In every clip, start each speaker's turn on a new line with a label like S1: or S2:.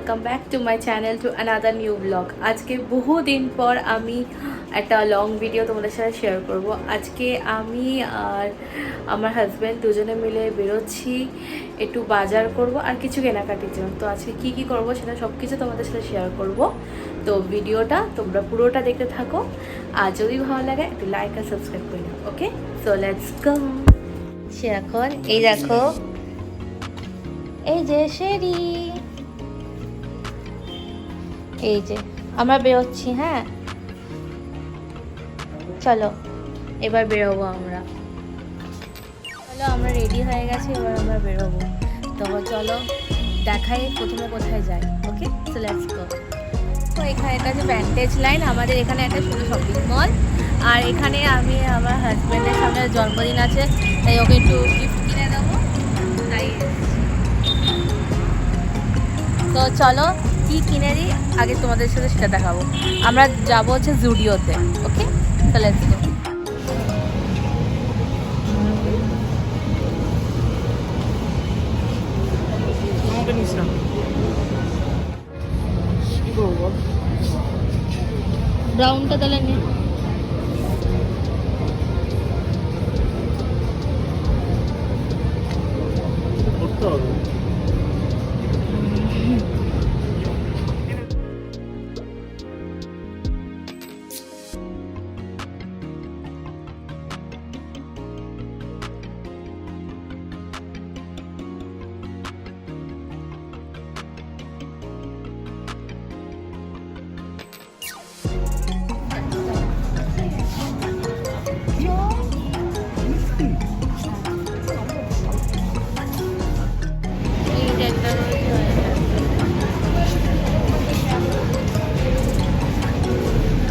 S1: Welcome back to my channel to another new blog. আজকে বহুদিন পর আমি একটা লং ভিডিও তোমাদের সাথে শেয়ার করব। আজকে আমি আর আমার হাজব্যান্ড দুজনে মিলে বেরোচ্ছি একটু বাজার করব আর কিছু কেনাকাটির জন্য। তো আজকে কি কি করব সেটা সব কিছু তোমাদের সাথে শেয়ার করব। তো ভিডিওটা তোমরা পুরোটা দেখতে থাকো, আর যদি ভালো লাগে একটু লাইক আর সাবস্ক্রাইব করে নাও। ওকে, সো লেটস গো। এখন এই দেখো, এই যে শেরি, এই যে আমরা বেরোচ্ছি। হ্যাঁ চলো এবার বেরোবো আমরা। চলো আমরা রেডি হয়ে গেছি, এবার আমরা বেরোবো। তো চলো দেখাই প্রথমে কোথায় যাই। ওকে, সো লেটস গো। তো এখানে একটা যে ব্যান্ডেজ লাইন, আমাদের এখানে একটা ছোটো শপিং মল, আর এখানে আমি আমার হাজব্যান্ডের সামনে জন্মদিন আছে, তাই ওকে একটু গিফট কিনে দেবো, তাই। তো চলো কি কিনে দিই আগে তোমাদের সাথে সেটা দেখাবো। আমরা যাবো হচ্ছে জুডিওতে। ওকে, তো লেটস গো। ব্রাউনটা তাহলে নে।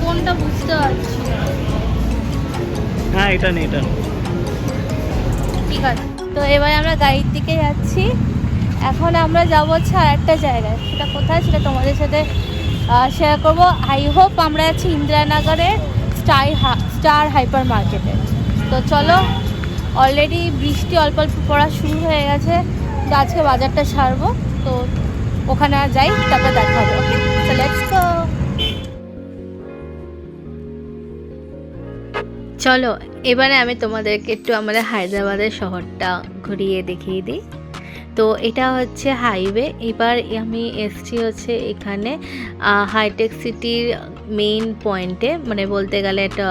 S1: কোনটা বুঝতে পারছি না।
S2: হ্যাঁ এটা নেই, এটা
S1: ঠিক আছে, তো এবার আমরা গাড়ির দিকে যাচ্ছি। এখন আমরা যাবো হচ্ছে আর একটা জায়গায়, সেটা কোথায় সেটা তোমাদের সাথে শেয়ার করবো। আই হোপ আমরা যাচ্ছি ইন্দিরানগরের স্টার হাইপার মার্কেটে। তো চলো, অলরেডি বৃষ্টি অল্প অল্প পড়া শুরু হয়ে গেছে, তো আজকে বাজারটা সারবো। তো ওখানে আর যাই, তারপর দেখা হবে। ওকে, সো লেটস গো। চলো এবারে আমি তোমাদেরকে একটু আমাদের হায়দ্রাবাদের শহরটা ঘুরিয়ে দেখিয়ে দিই। তো এটা হচ্ছে হাইওয়ে। এবার আমি এসছি হচ্ছে এখানে হাইটেক সিটির মেইন পয়েন্টে, মানে বলতে গেলে একটা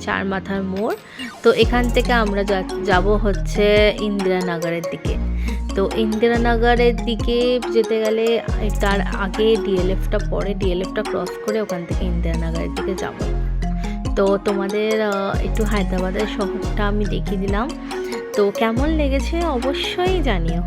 S1: চার মাথার মোড়। তো এখান থেকে আমরা যাব হচ্ছে ইন্দিরানগরের দিকে। তো ইন্দিরানগরের দিকে যেতে গেলে তার আগে ডিএলএফটা পরে, ডিএলএফটা ক্রস করে ওখান থেকে ইন্দিরানগরের দিকে যাব। তো তোমাদের একটু হায়দ্রাবাদের শহরটা আমি দেখিয়ে দিলাম। তো কেমন লেগেছে অবশ্যই জানিও।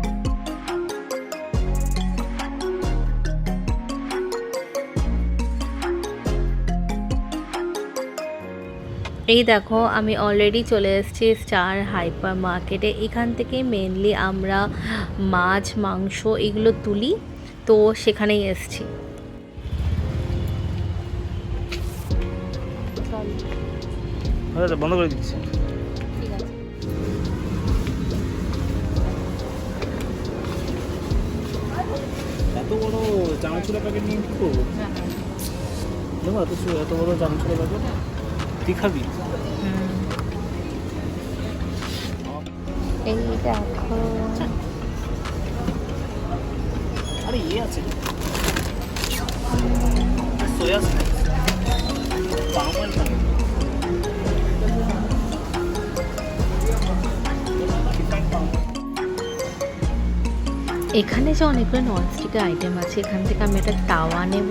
S1: এই দেখো আমি অলরেডি চলে এসেছি স্টার হাইপার মার্কেটে। এখান থেকে মেনলি আমরা মাছ মাংস এগুলো তুলি, তো সেখানেই এসেছি।
S2: বন্ধ করে দিচ্ছি।
S1: ঠিক আছে,
S2: এত বড় চানাচুরা প্যাকেট নিয়ে কি করবো? দেখো এত বড় চানাচুরা প্যাকেট তুই খাবি?
S1: এই দেখো।
S2: আরে ইয়ে আছে, সোয়া সস, পাম অয়েল থাকে।
S1: এখানে যে অনেকগুলো ননস্টিকের আইটেম আছে, এখান থেকে আমি একটা তাওয়া নেব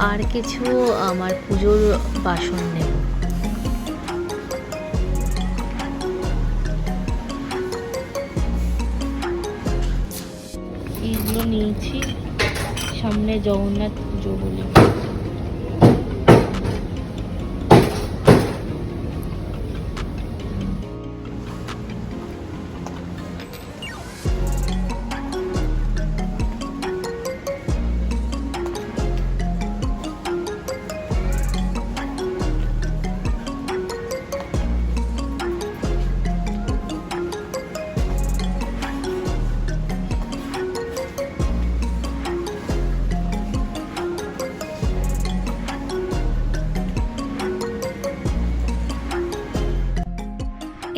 S1: আর কিছু আমার পুজোর বাসন নেব। এইগুলো নিয়েছি সামনে জগন্নাথ পুজো বলে।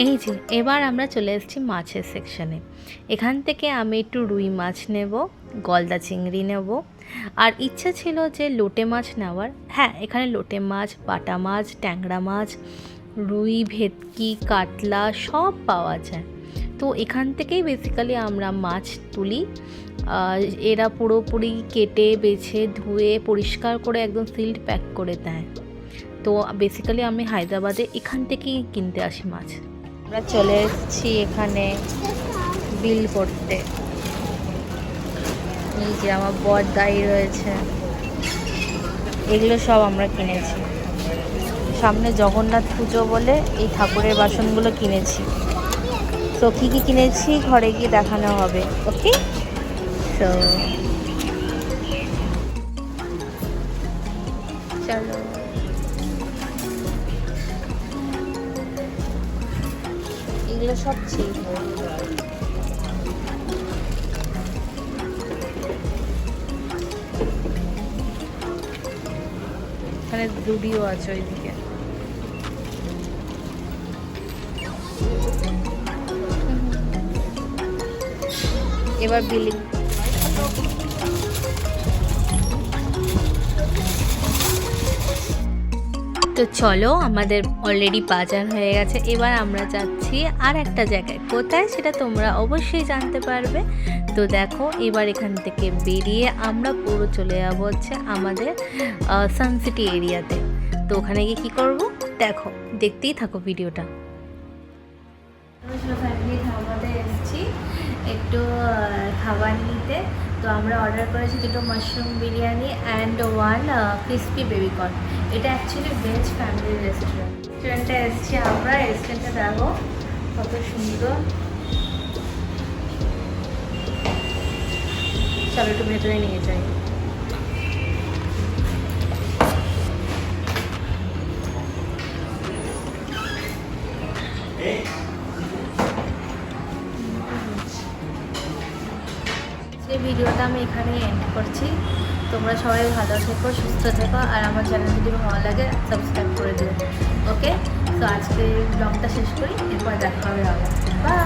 S1: এই যে এবার আমরা চলে এসেছি মাছের সেকশানে। এখান থেকে আমি একটু রুই মাছ নেব, গলদা চিংড়ি নেব, আর ইচ্ছা ছিল যে লোটে মাছ নেওয়ার। হ্যাঁ, এখানে লোটে মাছ, বাটা মাছ, ট্যাংরা মাছ, রুই, ভেটকি, কাতলা সব পাওয়া যায়। তো এখান থেকেই বেসিক্যালি আমরা মাছ তুলি। এরা পুরোপুরি কেটে বেছে ধুয়ে পরিষ্কার করে একদম সিল্ড প্যাক করে দেয়। তো বেসিক্যালি আমি হায়দ্রাবাদে এখান থেকেই কিনতে আসি মাছ। আমরা চলে এসেছি এখানে বিল করতে। এই যে আমার বর দাঁড়িয়ে রয়েছে, এগুলো সব আমরা কিনেছি। সামনে জগন্নাথ পুজো বলে এই ঠাকুরের বাসনগুলো কিনেছি। তো কী কী কিনেছি ঘরে গিয়ে দেখানো হবে, ওকে? তো চলো। এগুলো সব চিপ। এখানে জুডিও আছে ওইদিকে। এবার বিলিং। তো চলো, আমাদের অলরেডি বাজার হয়ে গেছে। এবার আমরা যাচ্ছি আর একটা জায়গায়। কোথায় সেটা তোমরা অবশ্যই জানতে পারবে। তো দেখো, এবার এখান থেকে বেরিয়ে আমরা পুরো চলে যাবো হচ্ছে আমাদের সানসিটি এরিয়াতে। তো ওখানে গিয়ে কী করবো দেখো, দেখতেই থাকো ভিডিওটা। ফ্যামিলি ধাবাতে এসেছি একটু খাবার নিতে। তো আমরা অর্ডার করেছি 2টো mushroom biryani and 1 crispy baby corn. এটা অ্যাকচুয়ালি ভেজ ফ্যামিলি রেস্টুরেন্ট। রেস্টুরেন্টে এসেছি আমরা। রেস্টুরেন্টটা দেখো কত সুন্দর। চলো একটু ভেতরে নিয়ে যাই। এই ভিডিওটা আমি এখানে এন্ড করছি। তোমরা সবাই ভালো থেকো, সুস্থ থেকো, আর আমার চ্যানেল যদি ভালো লাগে সাবস্ক্রাইব করে দেবে, ওকে? তো আজকে ব্লগটা শেষ করি, এরপর দেখা হবে আবার। বাই।